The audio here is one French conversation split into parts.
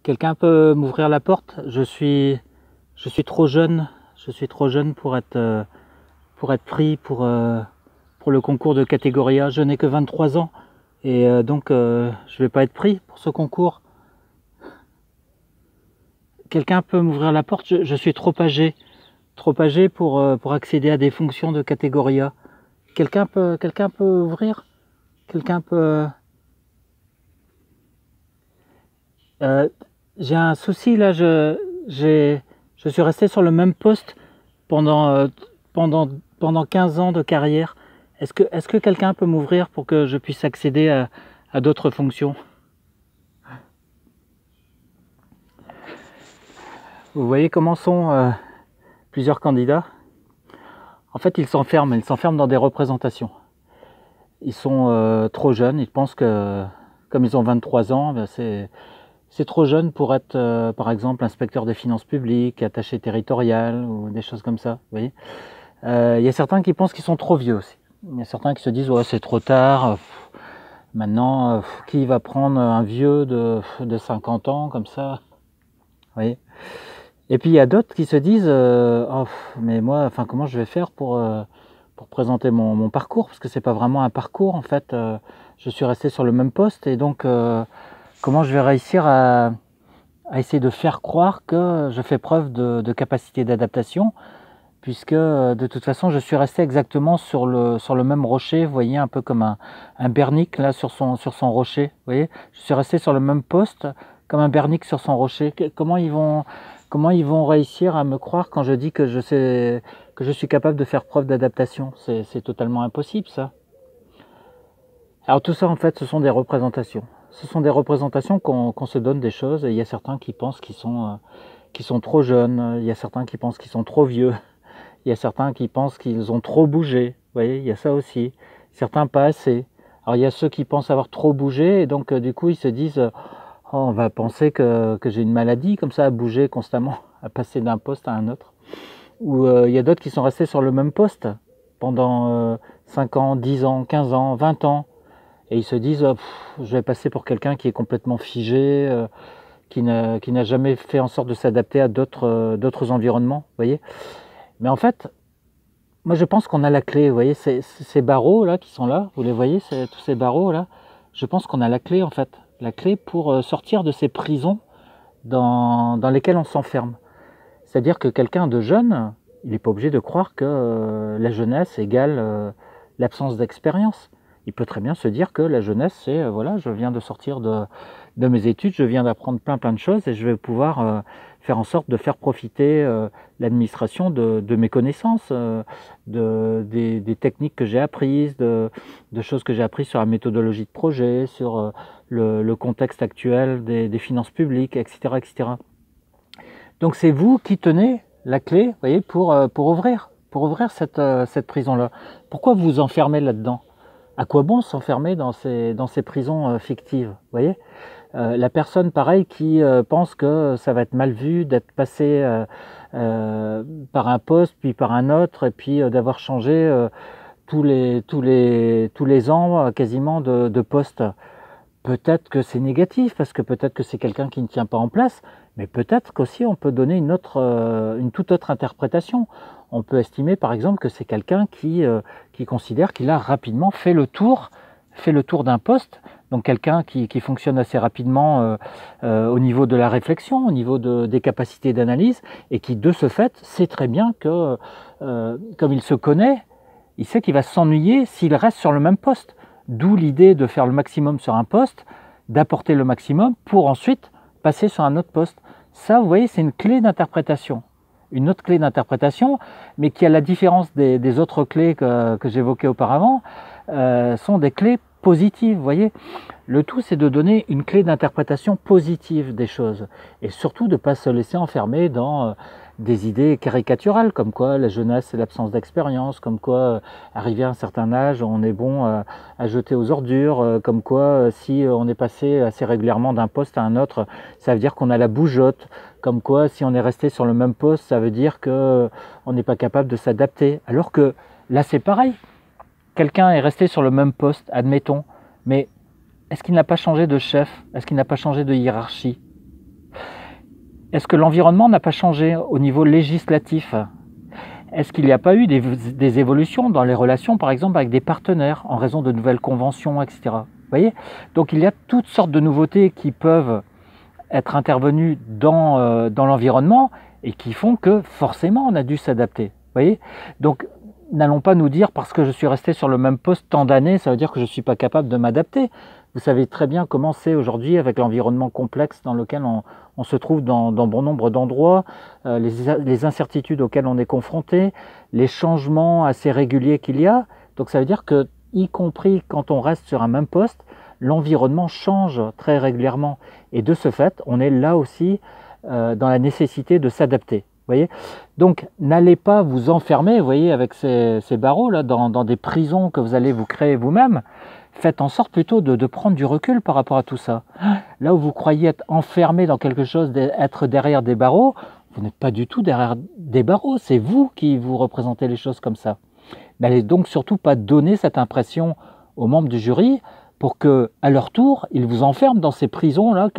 Quelqu'un peut m'ouvrir la porte? Je suis trop jeune. Je suis trop jeune pour être pris pour le concours de catégorie A. Je n'ai que 23 ans et donc je vais pas être pris pour ce concours. Quelqu'un peut m'ouvrir la porte? Je suis trop âgé pour accéder à des fonctions de catégorie A. Quelqu'un peut ouvrir? Quelqu'un peut... j'ai un souci là, je suis resté sur le même poste pendant 15 ans de carrière. Est-ce que quelqu'un peut m'ouvrir pour que je puisse accéder à d'autres fonctions? Vous voyez comment sont plusieurs candidats? En fait, ils s'enferment dans des représentations. Ils sont trop jeunes, ils pensent que, comme ils ont 23 ans, ben c'est trop jeune pour être, par exemple, inspecteur des finances publiques, attaché territorial, ou des choses comme ça, vous voyez. Il y a certains qui pensent qu'ils sont trop vieux aussi. Il y a certains qui se disent, ouais, c'est trop tard, maintenant, qui va prendre un vieux de 50 ans, comme ça, vous voyez. Et puis il y a d'autres qui se disent, oh, mais moi, enfin, comment je vais faire pour présenter mon parcours, parce que c'est pas vraiment un parcours, en fait, je suis resté sur le même poste, et donc... comment je vais réussir à essayer de faire croire que je fais preuve de capacité d'adaptation, puisque de toute façon je suis resté exactement sur le même rocher, vous voyez, un peu comme un bernic là sur son rocher, vous voyez, je suis resté sur le même poste comme un bernic sur son rocher. Comment ils vont réussir à me croire quand je dis que je suis capable de faire preuve d'adaptation? C'est totalement impossible, ça. Alors tout ça, en fait, ce sont des représentations. Ce sont des représentations qu'on se donne des choses, et il y a certains qui pensent qu'ils sont trop jeunes, il y a certains qui pensent qu'ils sont trop vieux, il y a certains qui pensent qu'ils ont trop bougé, vous voyez, il y a ça aussi. Certains pas assez. Alors il y a ceux qui pensent avoir trop bougé, et donc du coup ils se disent oh, on va penser que j'ai une maladie, comme ça, à bouger constamment, à passer d'un poste à un autre. Ou il y a d'autres qui sont restés sur le même poste pendant 5 ans, 10 ans, 15 ans, 20 ans, et ils se disent oh, je vais passer pour quelqu'un qui est complètement figé, qui n'a jamais fait en sorte de s'adapter à d'autres environnements, vous voyez. Mais en fait, moi je pense qu'on a la clé, vous voyez, ces barreaux là qui sont là, vous les voyez, tous ces barreaux là, je pense qu'on a la clé, en fait, la clé pour sortir de ces prisons dans lesquelles on s'enferme. C'est-à-dire que quelqu'un de jeune, il n'est pas obligé de croire que la jeunesse égale l'absence d'expérience. Il peut très bien se dire que la jeunesse, c'est, voilà, je viens de sortir de mes études, je viens d'apprendre plein de choses, et je vais pouvoir faire en sorte de faire profiter l'administration de mes connaissances, des techniques que j'ai apprises, de choses que j'ai apprises sur la méthodologie de projet, sur le contexte actuel des finances publiques, etc., etc. Donc c'est vous qui tenez la clé, vous voyez, pour ouvrir cette prison-là. Pourquoi vous vous enfermez là-dedans? À quoi bon s'enfermer dans ces prisons fictives, vous voyez? La personne, pareil, qui pense que ça va être mal vu d'être passé par un poste, puis par un autre, et puis d'avoir changé tous les ans quasiment de poste. Peut-être que c'est négatif, parce que peut-être que c'est quelqu'un qui ne tient pas en place, mais peut-être qu'aussi on peut donner une toute autre interprétation. On peut estimer par exemple que c'est quelqu'un qui considère qu'il a rapidement fait le tour d'un poste, donc quelqu'un qui fonctionne assez rapidement au niveau de la réflexion, au niveau des capacités d'analyse, et qui de ce fait sait très bien que, comme il se connaît, il sait qu'il va s'ennuyer s'il reste sur le même poste. D'où l'idée de faire le maximum sur un poste, d'apporter le maximum pour ensuite passer sur un autre poste. Ça, vous voyez, c'est une clé d'interprétation. Une autre clé d'interprétation, mais qui, à la différence des autres clés que j'évoquais auparavant, sont des clés positives, vous voyez. Le tout, c'est de donner une clé d'interprétation positive des choses, et surtout de ne pas se laisser enfermer dans des idées caricaturales, comme quoi la jeunesse c'est l'absence d'expérience, comme quoi arrivé à un certain âge on est bon à jeter aux ordures, comme quoi si on est passé assez régulièrement d'un poste à un autre, ça veut dire qu'on a la bougeotte, comme quoi si on est resté sur le même poste, ça veut dire qu'on n'est pas capable de s'adapter. Alors que là c'est pareil, quelqu'un est resté sur le même poste, admettons, mais est-ce qu'il n'a pas changé de chef? Est-ce qu'il n'a pas changé de hiérarchie? est-ce que l'environnement n'a pas changé au niveau législatif? Est-ce qu'il n'y a pas eu des évolutions dans les relations, par exemple, avec des partenaires, en raison de nouvelles conventions, etc. Vous voyez? Donc il y a toutes sortes de nouveautés qui peuvent être intervenues dans l'environnement et qui font que forcément on a dû s'adapter. Vous voyez? Donc n'allons pas nous dire parce que je suis resté sur le même poste tant d'années, ça veut dire que je ne suis pas capable de m'adapter. Vous savez très bien comment c'est aujourd'hui avec l'environnement complexe dans lequel on se trouve dans bon nombre d'endroits, les incertitudes auxquelles on est confronté, les changements assez réguliers qu'il y a. Donc ça veut dire que, y compris quand on reste sur un même poste, l'environnement change très régulièrement. Et de ce fait, on est là aussi dans la nécessité de s'adapter. Voyez, donc n'allez pas vous enfermer, vous voyez, avec ces barreaux là dans des prisons que vous allez vous créer vous-même. Faites en sorte plutôt de prendre du recul par rapport à tout ça. Là où vous croyez être enfermé dans quelque chose, être derrière des barreaux, vous n'êtes pas du tout derrière des barreaux, c'est vous qui vous représentez les choses comme ça. N'allez donc surtout pas donner cette impression aux membres du jury pour que, à leur tour, ils vous enferment dans ces prisons-là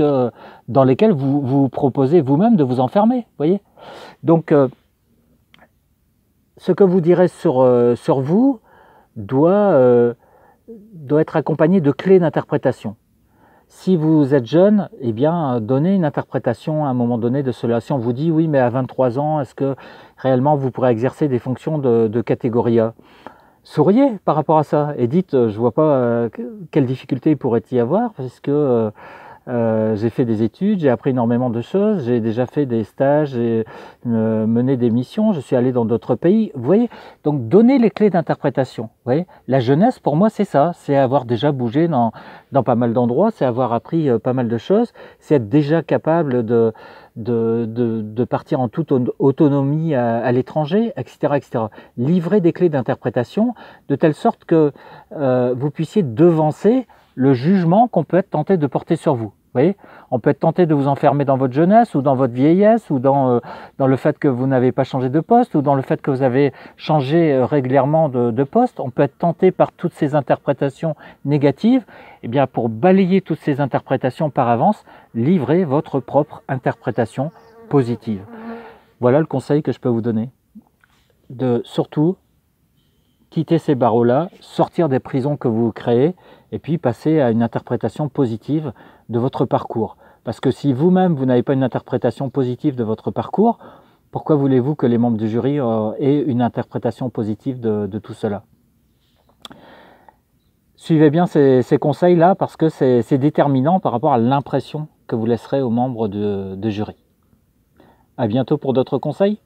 dans lesquelles vous proposez vous-même de vous enfermer. Voyez. Donc, ce que vous direz sur vous doit être accompagné de clés d'interprétation. Si vous êtes jeune, eh bien, donnez une interprétation à un moment donné de cela. Si on vous dit, oui, mais à 23 ans, est-ce que réellement vous pourrez exercer des fonctions de catégorie A? Souriez par rapport à ça et dites, je ne vois pas quelle difficulté il pourrait y avoir, parce que j'ai fait des études, j'ai appris énormément de choses, j'ai déjà fait des stages, j'ai mené des missions, je suis allé dans d'autres pays. Vous voyez, donc donnez les clés d'interprétation. Vous voyez, la jeunesse pour moi c'est ça, c'est avoir déjà bougé dans pas mal d'endroits, c'est avoir appris pas mal de choses, c'est être déjà capable de partir en toute autonomie à l'étranger, etc., etc. Livrer des clés d'interprétation de telle sorte que vous puissiez devancer le jugement qu'on peut être tenté de porter sur vous. Vous voyez, on peut être tenté de vous enfermer dans votre jeunesse ou dans votre vieillesse ou dans le fait que vous n'avez pas changé de poste ou dans le fait que vous avez changé régulièrement de poste. On peut être tenté par toutes ces interprétations négatives. Eh bien, pour balayer toutes ces interprétations par avance, livrez votre propre interprétation positive. Voilà le conseil que je peux vous donner. De surtout quitter ces barreaux-là, sortir des prisons que vous créez et puis passer à une interprétation positive de votre parcours. Parce que si vous-même, vous n'avez pas une interprétation positive de votre parcours, pourquoi voulez-vous que les membres du jury aient une interprétation positive de tout cela? Suivez bien ces conseils-là parce que c'est déterminant par rapport à l'impression que vous laisserez aux membres de jury. À bientôt pour d'autres conseils.